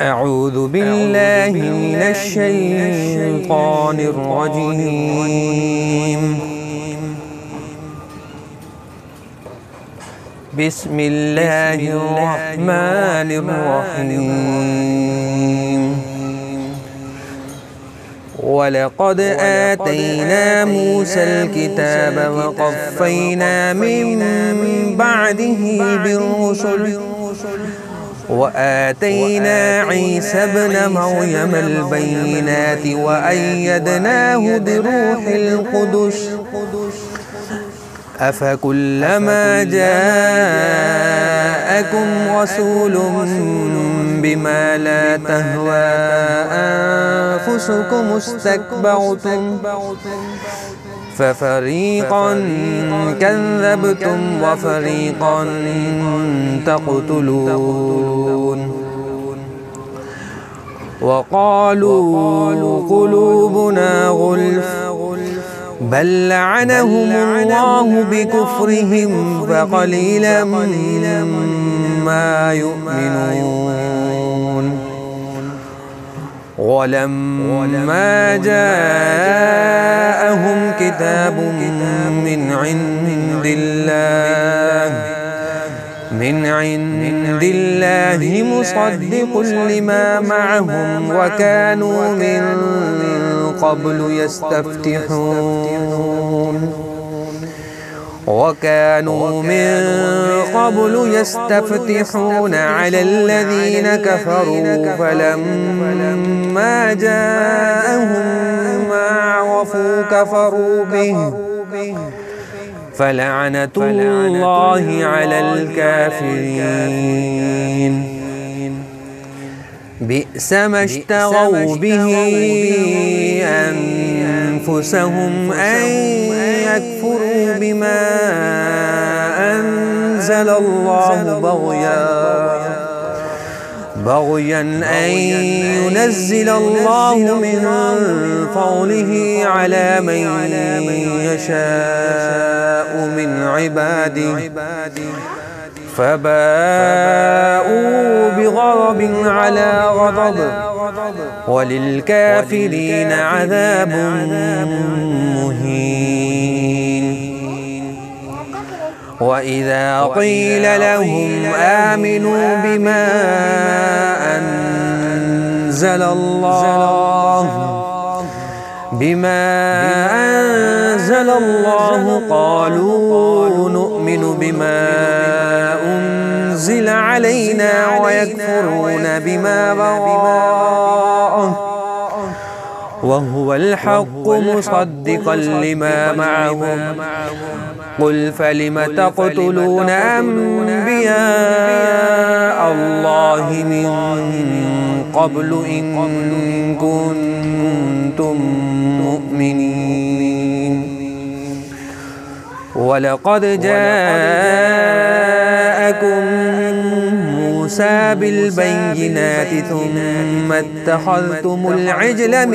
أعوذ بالله من الشيطان الرجيم. بسم الله الرحمن الرحيم. ولقد آتينا موسى الكتاب وقفينا من بعده بالرسل وآتينا عيسى ابن مريم البينات وأيدناه بروح القدس أفكلما جاءكم رسول بما لا تهوى أنفسكم استكبرتم ففريقا كذبتم وفريقا تقتلون. وقالوا قلوبنا غلف بل لعنهم الله بكفرهم فقليلا ما يؤمنون. ولما جاءهم كتاب من عند الله مصدق لما معهم وكانوا من قبل يستفتحون على الذين كفروا فلما جاءهم ما عرفوا كفروا به فلعنة الله على الكافرين. بئس ما اشتروا به أنفسهم أن يكفروا بما أنزل الله بغيا أن ينزل الله من فضله على من يشاء من عباده فباءوا بغضب على غضب وللكافرين عذاب مهين. وإذا قيل لهم آمنوا بما أنزل الله قالوا نؤمن بما أنزل علينا ويكفرون بما براءه وهو الحق مصدقا لما معهم. قل فلم تقتلون أنبياء الله من قبل إن كنتم مؤمنين. ولقد جاءكم موسى بالبينات ثم اتخذتم العجل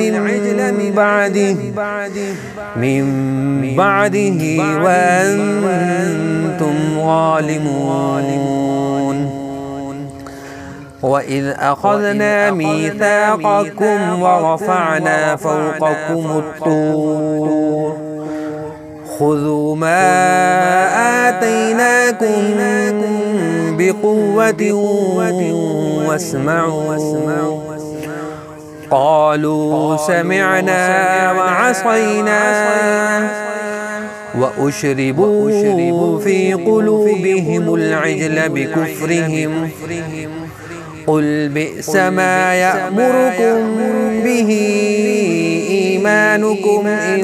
من بعده وأنتم ظالمون. وإذ أخذنا ميثاقكم ورفعنا فوقكم الطور خذوا ما آتيناكم بقوة واسمعوا. قالوا سمعنا وعصينا وأشربوا في قلوبهم العجل بكفرهم. قل بئس ما يأمركم به إيمانكم إن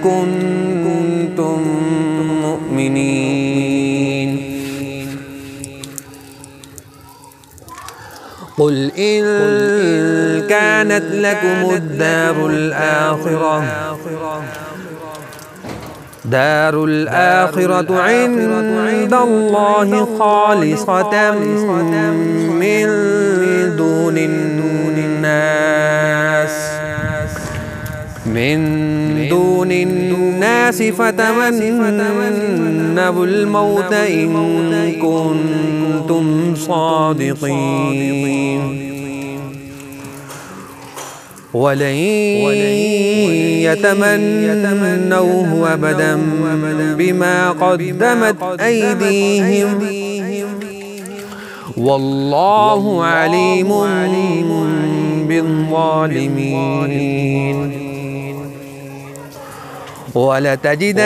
كنتم مؤمنين. قل إن كانت لكم دار الآخرة عند الله خالصة من دون الناس فتمنوا الموت إن كنتم صادقين ولن يتمنوه أبدا بما قدمت أيديهم والله عليم بالظالمين ولتجدنهم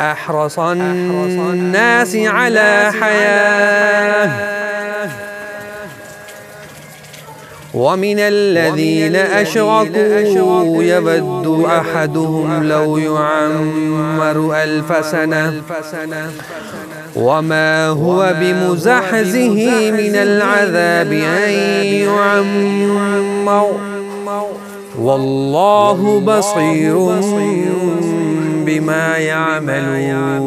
أحرص الناس على حياة ومن الذين أشركوا يود أحدهم لو يعمر 1000 سنة وما هو بمزحزحه من العذاب أن يعمر والله بصير بما يعملون